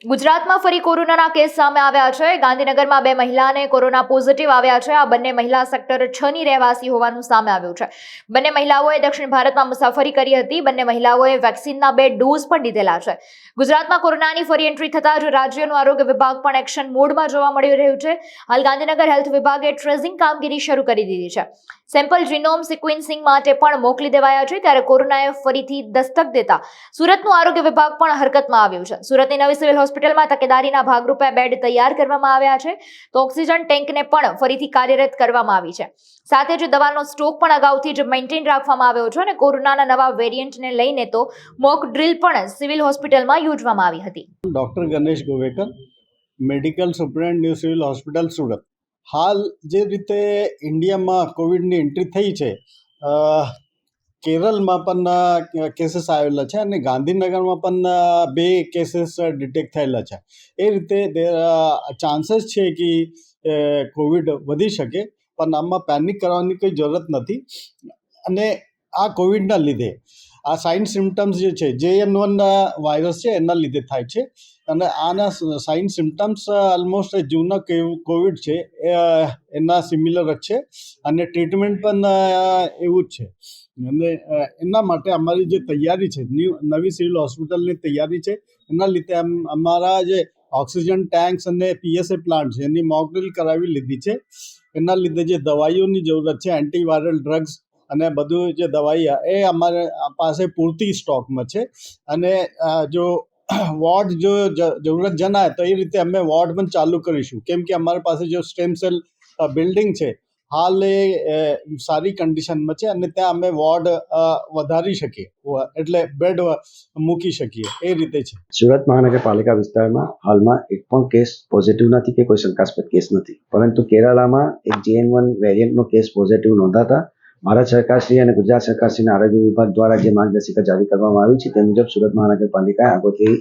ગુજરાતમાં ફરી કોરોનાના કેસ સામે આવ્યા છે। ગાંધીનગરમાં 2 મહિલાને કોરોના પોઝિટિવ આવ્યા છે। આ બંને મહિલા સેક્ટર 6 ની રહેવાસી હોવાનું સામે આવ્યું છે। બંને મહિલાઓએ દક્ષિણ ભારતમાં મુસાફરી કરી હતી। બંને મહિલાઓએ વેક્સિનના 2 ડોઝ પણ લીધેલા છે। ગુજરાતમાં કોરોનાની ફરી એન્ટ્રી થતાં જ રાજ્યનું આરોગ્ય વિભાગ પણ એક્શન મોડમાં જોવા મળી રહ્યું છે। હાલ ગાંધીનગર હેલ્થ વિભાગે ટ્રેસિંગ કામગીરી શરૂ કરી દીધી છે। સેમ્પલ જીનોમ સિક્વન્સિંગ માટે પણ મોકલી દેવાયા છે। ત્યારે કોરોનાએ ફરીથી દસ્તક દેતા સુરતનું આરોગ્ય વિભાગ પણ હરકતમાં આવ્યું છે। સુરતની નવી સિવિલ હોસ્પિટલમાં તકેદારીના ભાગરૂપે બેડ તૈયાર કરવામાં આવ્યા છે, તો ઓક્સિજન ટેન્કને પણ ફરીથી કાર્યરત કરવામાં આવી છે। સાથે જ દવાનો સ્ટોક પણ અગાઉથી જ મેન્ટેન રાખવામાં આવ્યો છે અને કોરોનાના નવા વેરિયન્ટને લઈને તો મોક ડ્રીલ પણ સિવિલ હોસ્પિટલમાં યોજવામાં આવી હતી। Doctor Ganesh Govekar, medical superintendent new civil hospital Surat. હાલ જે રીતે ઇન્ડિયામાં કોવિડની એન્ટ્રી થઈ છે, કેરળમાં પણ કેસીસ આવેલા છે અને ગાંધીનગરમાં પણ 2 કેસીસ ડિટેક્ટ થયેલા છે। એ રીતે ચાન્સીસ છે કે કોવિડ વધી શકે, પણ આમાં પેનિક કરવાની કોઈ જરૂરત નથી। અને આ કોવિડના લીધે આ સાઇન સિમ્ટમ્સ જે છે JN1 વાયરસ છે એના લીધે થાય છે અને આના સાઇન સિમ્ટમ્સ ઓલમોસ્ટ જૂના કોવિડ છે એના સિમિલર જ છે અને ટ્રીટમેન્ટ પણ એવું જ છે। અને એના માટે અમારી જે તૈયારી છે, નવી સિવિલ હોસ્પિટલની તૈયારી છે, એના લીધે અમારા જે ઓક્સિજન ટેન્ક્સ અને PSA પ્લાન્ટ છે એની મોક ડ્રીલ કરાવી લીધી છે। એના લીધે જે દવાઈઓની જરૂરત છે, એન્ટીવાયરલ ડ્રગ્સ અને બધું જે દવાઈ એ અમારે પાસે પૂરતી સ્ટોકમાં છે। અને જો વોર્ડ જો જરૂરત જણાય તો એ રીતે અમે વોર્ડ પણ ચાલુ કરીશું, કેમ કે અમારી પાસે જો સ્ટેમ સેલ બિલ્ડિંગ છે હાલ એ સારી કન્ડિશનમાં છે અને ત્યાં અમે વોર્ડ વધારી શકીએ, એટલે બેડ મૂકી શકીએ, એ રીતે છે। સુરત મહાનગરપાલિકા વિસ્તારમાં હાલમાં એક પણ કેસ પોઝિટિવ નથી કે કોઈ શંકાસ્પદ કેસ નથી, પરંતુ કેરાલામાં એક JN1 વેરિયન્ટનો કેસ પોઝિટિવ નોંધાતા ભારત સરકારશ્રી અને ગુજરાત સરકારશ્રીના આરોગ્ય વિભાગ દ્વારા જે માર્ગદર્શિકા જારી કરવામાં આવી છે તે મુજબ સુરત મહાનગરપાલિકાએ આગોતરી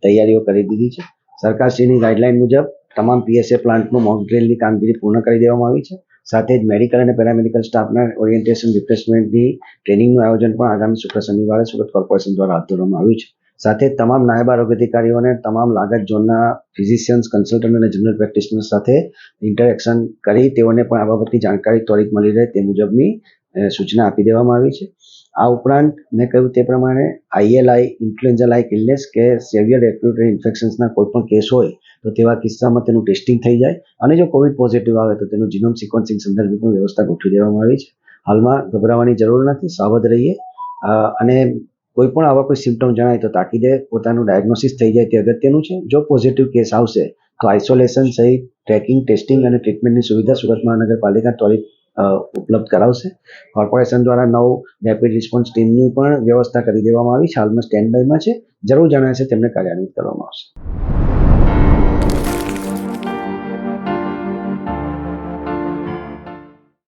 તૈયારીઓ કરી દીધી છે। સરકારશ્રીની ગાઈડલાઈન મુજબ તમામ PSA પ્લાન્ટનું મોક ડ્રીલની કામગીરી પૂર્ણ કરી દેવામાં આવી છે। સાથે જ મેડિકલ અને પેરામેડિકલ સ્ટાફના ઓરિએન્ટેશન રિફ્રેશમેન્ટની ટ્રેનિંગનું આયોજન પણ આગામી શુક્ર શનિવારે સુરત કોર્પોરેશન દ્વારા હાથ ધરવામાં આવ્યું છે। સાથે તમામ નાયબ આરોગ્ય અધિકારીઓને તમામ લાગત ઝોનના ફિઝિશિયન્સ, કન્સલ્ટન્ટ અને જનરલ પ્રેક્ટિશનર સાથે ઇન્ટરેક્શન કરી તેઓને પણ આ બાબતની જાણકારી ત્વરિત મળી રહે તે મુજબની સૂચના આપી દેવામાં આવી છે। આ ઉપરાંત મેં કહ્યું તે પ્રમાણે ILI, ઇન્ફ્લુએન્ઝા લાઇક ઇલનેસ કે સેવિયર રેસ્પિરેટરી ઇન્ફેક્શન્સના કોઈ પણ કેસ હોય તો તેવા કિસ્સામાં તેનું ટેસ્ટિંગ થઈ જાય અને જો કોવિડ પોઝિટિવ આવે તો તેનું જીનોમ સિક્વન્સિંગ સંદર્ભે પણ વ્યવસ્થા ગોઠવી દેવામાં આવી છે। હાલમાં ગભરાવાની જરૂર નથી, સાવધ રહીએ અને કોઈ પણ આવા કોઈ સિમ્ટમ જણાય તો તાકીદે પોતાનું ડાયગ્નોસિસ થઈ જાય તે અગત્યનું છે। જો પોઝિટિવ કેસ આવશે તો આઇસોલેશન સહિત ટ્રેકિંગ, ટેસ્ટિંગ અને ટ્રીટમેન્ટની સુવિધા સુરત મહાનગરપાલિકા ત્વરિત ઉપલબ્ધ કરાવશે। કોર્પોરેશન દ્વારા 9 રેપિડ રિસ્પોન્સ ટીમની પણ વ્યવસ્થા કરી દેવામાં આવી છે, હાલમાં સ્ટેન્ડ બાયમાં છે। જરૂર જણાશે તેમને કાર્યાન્વિત કરવામાં આવશે।